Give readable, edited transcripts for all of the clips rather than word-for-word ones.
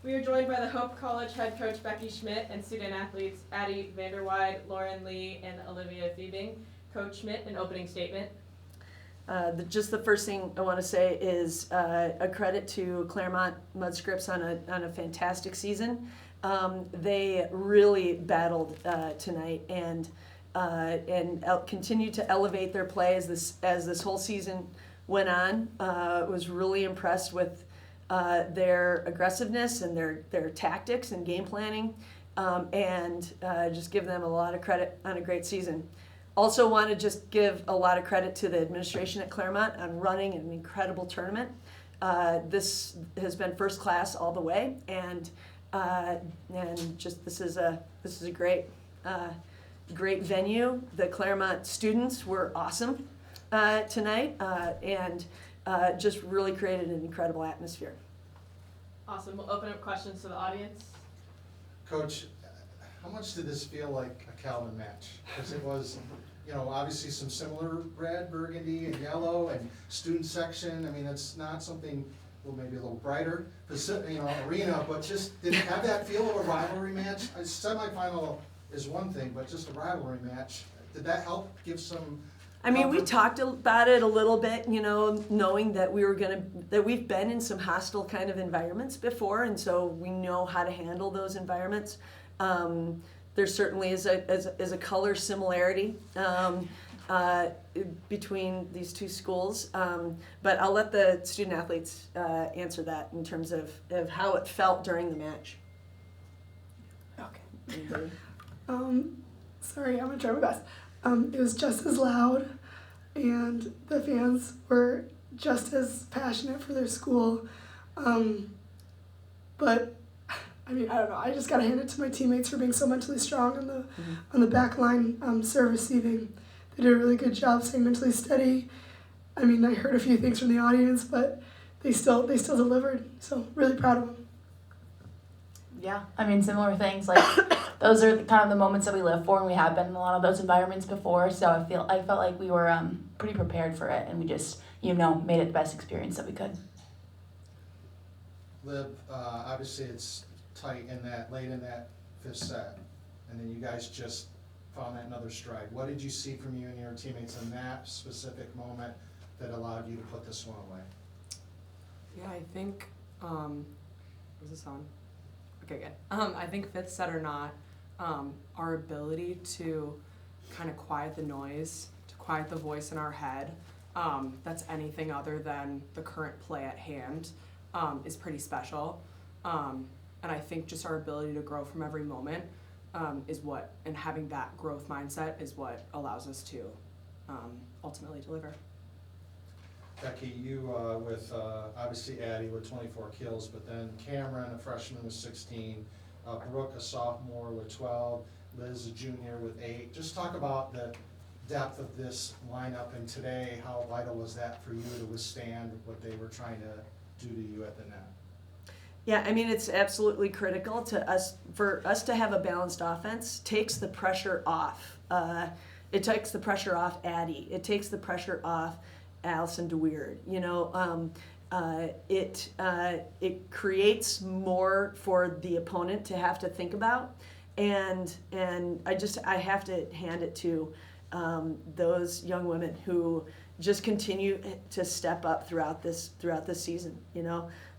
We are joined by the Hope College head coach Becky Schmidt and student athletes Addie Vanderweide, Lauren Lee, and Olivia Thiebing. Coach Schmidt, an opening statement. Just the first thing I want to say is a credit to Claremont-Mudd-Scripps on a fantastic season. They really battled tonight and continued to elevate their play as this whole season went on. Was really impressed with their aggressiveness and their tactics and game planning, and just give them a lot of credit on a great season. Also want to just give a lot of credit to the administration at Claremont on running an incredible tournament. This has been first class all the way, and just this is a great venue. The Claremont students were awesome tonight, and just really created an incredible atmosphere. Awesome. We'll open up questions to the audience. Coach, how much did this feel like a Calvin match? Because it was, obviously some similar red, burgundy, and yellow, and student section. I mean, it's not something, well, maybe a little brighter, arena, but just did it have that feel of a rivalry match? A semifinal is one thing, but just a rivalry match, did that help give some? I mean, we talked about it a little bit, knowing that we've been in some hostile kind of environments before, and so we know how to handle those environments. There certainly is a color similarity between these two schools, but I'll let the student athletes answer that in terms of how it felt during the match. Okay. Sorry, I'm gonna try my best. It was just as loud, and the fans were just as passionate for their school. But I mean, I don't know. I just gotta hand it to my teammates for being so mentally strong on the back line, serve receiving. They did a really good job staying mentally steady. I mean, I heard a few things from the audience, but they still delivered. So really proud of them. Yeah, I mean, similar things. Like, those are kind of the moments that we live for, and we have been in a lot of those environments before. So I felt like we were pretty prepared for it, and we just, made it the best experience that we could. Liv, obviously it's tight late in that fifth set, and then you guys just found that another stride. What did you see from you and your teammates in that specific moment that allowed you to put this one away? Yeah, I think, is this on? Okay, good. I think fifth set or not, our ability to kind of quiet the noise, to quiet the voice in our head, that's anything other than the current play at hand, is pretty special. And I think just our ability to grow from every moment and having that growth mindset is what allows us to ultimately deliver. Becky, you with obviously Addie with 24 kills, but then Cameron, a freshman, with 16, Brooke, a sophomore, with 12, Liz, a junior, with 8. Just talk about the depth of this lineup, and today, how vital was that for you to withstand what they were trying to do to you at the net? Yeah, I mean, it's absolutely critical for us to have a balanced offense. Takes the pressure off. It takes the pressure off Addie. It takes the pressure off Allison DeWeird. It creates more for the opponent to have to think about, and I have to hand it to those young women who just continue to step up throughout this season.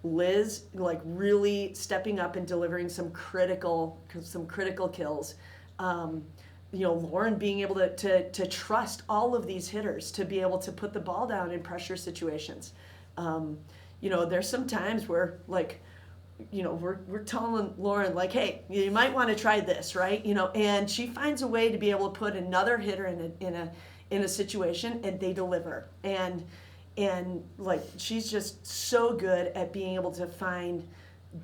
Liz really stepping up and delivering some critical kills. Lauren being able to trust all of these hitters to be able to put the ball down in pressure situations. There's some times where we're telling Lauren hey, you might want to try this, right? And she finds a way to be able to put another hitter in a situation, and they deliver. And she's just so good at being able to find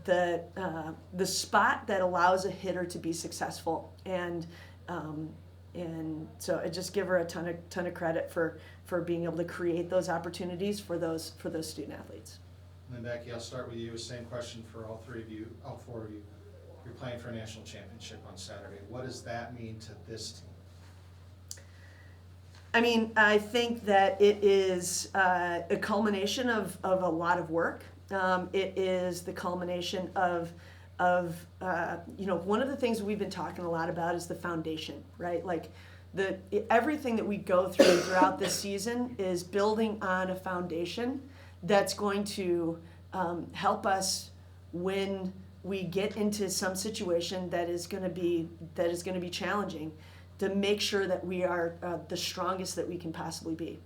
the spot that allows a hitter to be successful. And so I just give her a ton of credit for being able to create those opportunities for those student athletes. And then Becky, I'll start with you. Same question for all four of you. You're playing for a national championship on Saturday. What does that mean to this team? I mean, I think that it is a culmination of a lot of work. It is the culmination of one of the things we've been talking a lot about is the foundation, right? Like everything that we go through throughout this season is building on a foundation that's going to help us when we get into some situation that is going to be challenging, to make sure that we are the strongest that we can possibly be.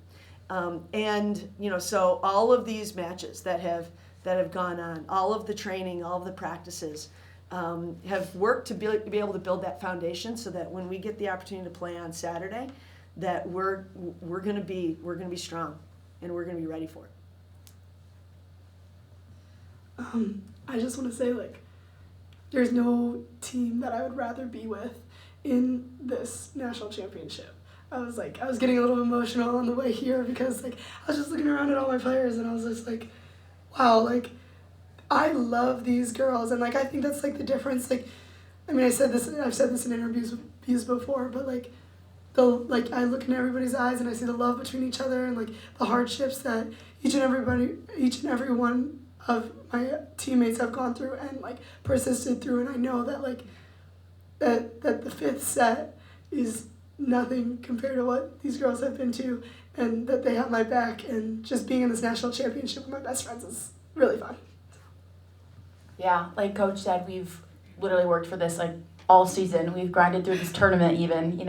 So all of these matches that have gone on, all of the training, all of the practices, have worked to be able to build that foundation so that when we get the opportunity to play on Saturday, that we're gonna be strong and we're gonna be ready for it. I just want to say, like, there's no team that I would rather be with in this national championship. I was getting a little emotional on the way here because, like, I was just looking around at all my players and I was just like, wow, like, I love these girls. And, like, I think that's, like, the difference. Like, I mean, I've said this in interviews before, but, like, I look in everybody's eyes and I see the love between each other and, like, the hardships that each and every one of my teammates have gone through and, like, persisted through. And I know that, like, that the fifth set is nothing compared to what these girls have been to, and that they have my back, and just being in this national championship with my best friends is really fun. Yeah, like Coach said, we've literally worked for this like all season. We've grinded through this tournament even,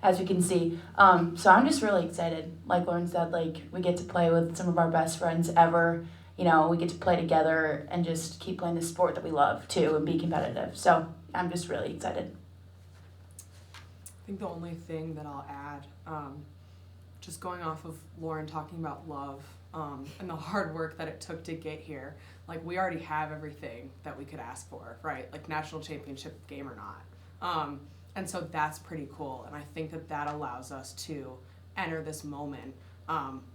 as we can see. So I'm just really excited. Like Lauren said, like we get to play with some of our best friends ever. We get to play together and just keep playing the sport that we love too and be competitive. So I'm just really excited. I think the only thing that I'll add, just going off of Lauren talking about love and the hard work that it took to get here, like we already have everything that we could ask for, right? Like national championship game or not. And so that's pretty cool. And I think that allows us to enter this moment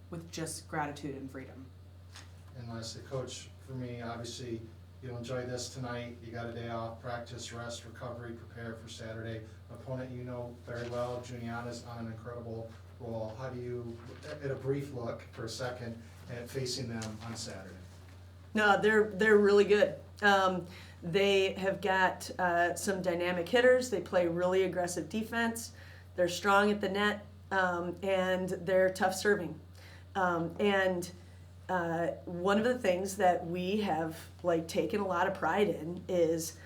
with just gratitude and freedom. And lastly, Coach, for me, obviously, you'll enjoy this tonight. You got a day off, practice, rest, recovery, prepare for Saturday. An opponent you know very well, Juniana's on an incredible roll. How do you, at a brief look for a second, at facing them on Saturday? No, they're really good. They have got some dynamic hitters. They play really aggressive defense. They're strong at the net, and they're tough serving. One of the things that we have like taken a lot of pride in is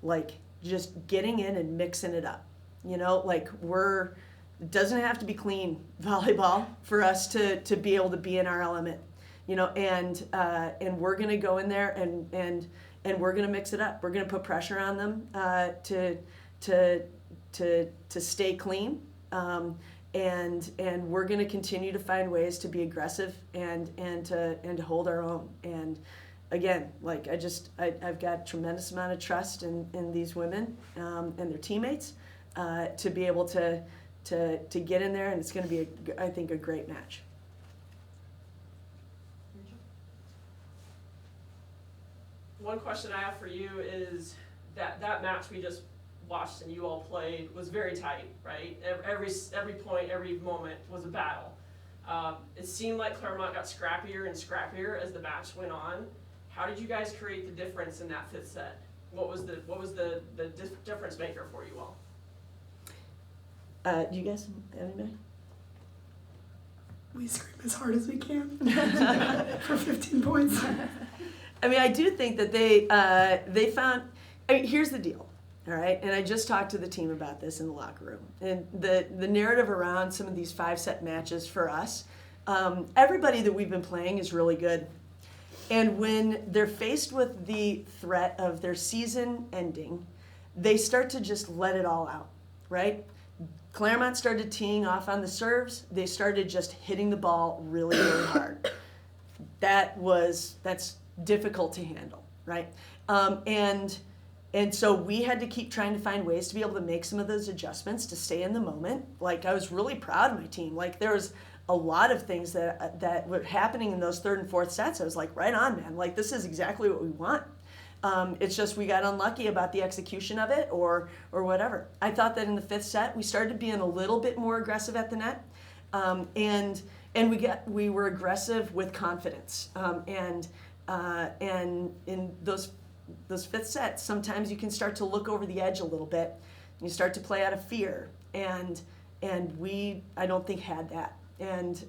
like just getting in and mixing it up. It doesn't have to be clean volleyball for us to be able to be in our element, and we're gonna go in there and we're gonna mix it up. We're gonna put pressure on them to stay clean. And we're going to continue to find ways to be aggressive and to hold our own. And again, like I've got a tremendous amount of trust in these women and their teammates to be able to get in there, and it's going to be I think a great match. One question I have for you is that match we just watched and you all played was very tight, right? Every point, every moment was a battle. It seemed like Claremont got scrappier and scrappier as the match went on. How did you guys create the difference in that fifth set? What was the difference maker for you all? Do you guys have anybody? We scream as hard as we can for 15 points. I mean, I do think that they found. Here's the deal. All right, and I just talked to the team about this in the locker room. And the narrative around some of these 5-set matches for us, everybody that we've been playing is really good. And when they're faced with the threat of their season ending, they start to just let it all out, right? Claremont started teeing off on the serves. They started just hitting the ball really, really hard. That's difficult to handle, right? And so we had to keep trying to find ways to be able to make some of those adjustments to stay in the moment. Like I was really proud of my team. Like there was a lot of things that were happening in those third and fourth sets. I was like, right on, man. Like this is exactly what we want. It's just we got unlucky about the execution of it or whatever. I thought that in the fifth set we started being a little bit more aggressive at the net, and we were aggressive with confidence. And in those those fifth sets, sometimes you can start to look over the edge a little bit. You start to play out of fear, and we, I don't think, had that, and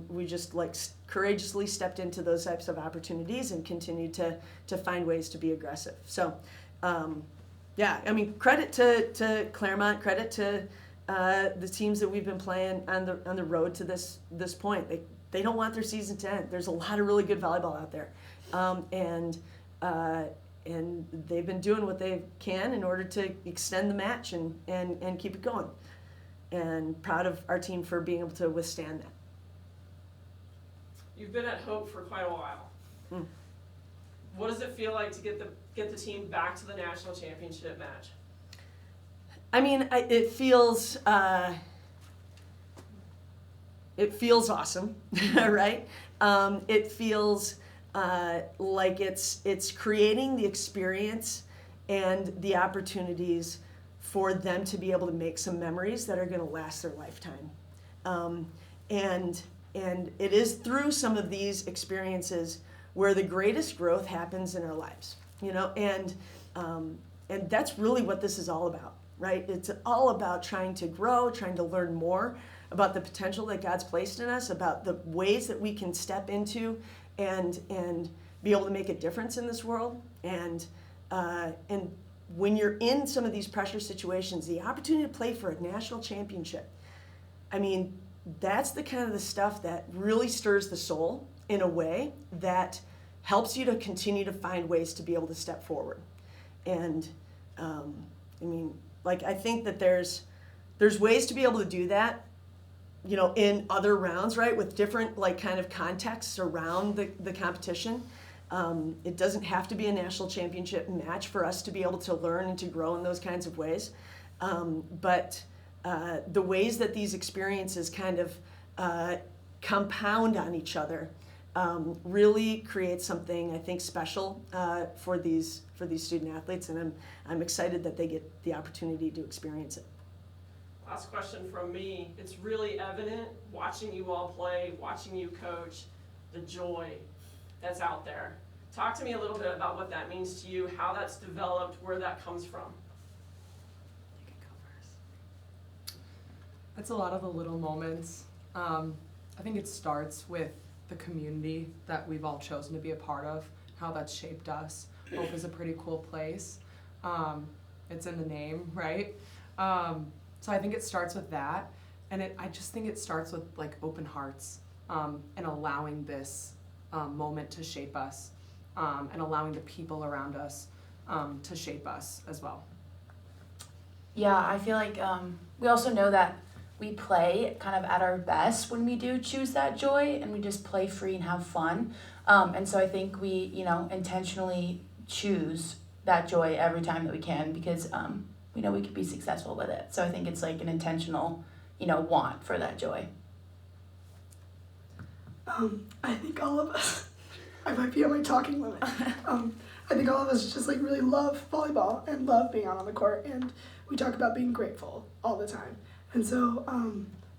we just like courageously stepped into those types of opportunities and continued to find ways to be aggressive. So, yeah, I mean, credit to Claremont, credit to the teams that we've been playing on the road to this point. They don't want their season to end. There's a lot of really good volleyball out there, and they've been doing what they can in order to extend the match and keep it going. And proud of our team for being able to withstand that. You've been at Hope for quite a while. Mm. What does it feel like to get the team back to the national championship match? I mean, it feels awesome, right? It feels like it's creating the experience and the opportunities for them to be able to make some memories that are going to last their lifetime. And it is through some of these experiences where the greatest growth happens in our lives, you know, and that's really what this is all about, right? It's all about trying to grow, trying to learn more about the potential that God's placed in us, about the ways that we can step into and be able to make a difference in this world. And when you're in some of these pressure situations, the opportunity to play for a national championship, I mean, that's the kind of the stuff that really stirs the soul in a way that helps you to continue to find ways to be able to step forward. And I mean, like, I think that there's ways to be able to do that, you know, in other rounds, right, with different like kind of contexts around the competition. It doesn't have to be a national championship match for us to be able to learn and to grow in those kinds of ways. But the ways that these experiences kind of compound on each other really create something, I think, special for these student athletes, and I'm excited that they get the opportunity to experience it. Last question from me. It's really evident watching you all play, watching you coach, the joy that's out there. Talk to me a little bit about what that means to you, how that's developed, where that comes from. You can go first. It's a lot of the little moments. I think it starts with the community that we've all chosen to be a part of, how that's shaped us. Hope is a pretty cool place. It's in the name, right? So I think it starts with that, and I just think it starts with like open hearts and allowing this moment to shape us, and allowing the people around us to shape us as well. Yeah, I feel like we also know that we play kind of at our best when we do choose that joy and we just play free and have fun. And so I think we, you know, intentionally choose that joy every time that we can because we know we could be successful with it. So I think it's like an intentional, you know, want for that joy. I think all of us, I might be on my talking limit. I think all of us just like really love volleyball and love being out on the court, and we talk about being grateful all the time. And so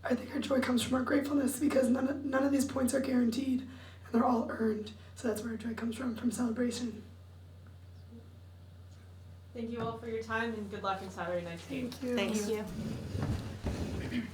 I think our joy comes from our gratefulness because none of these points are guaranteed and they're all earned. So that's where our joy comes from celebration. Thank you all for your time and good luck in Saturday night's game. Thank you. Thank you.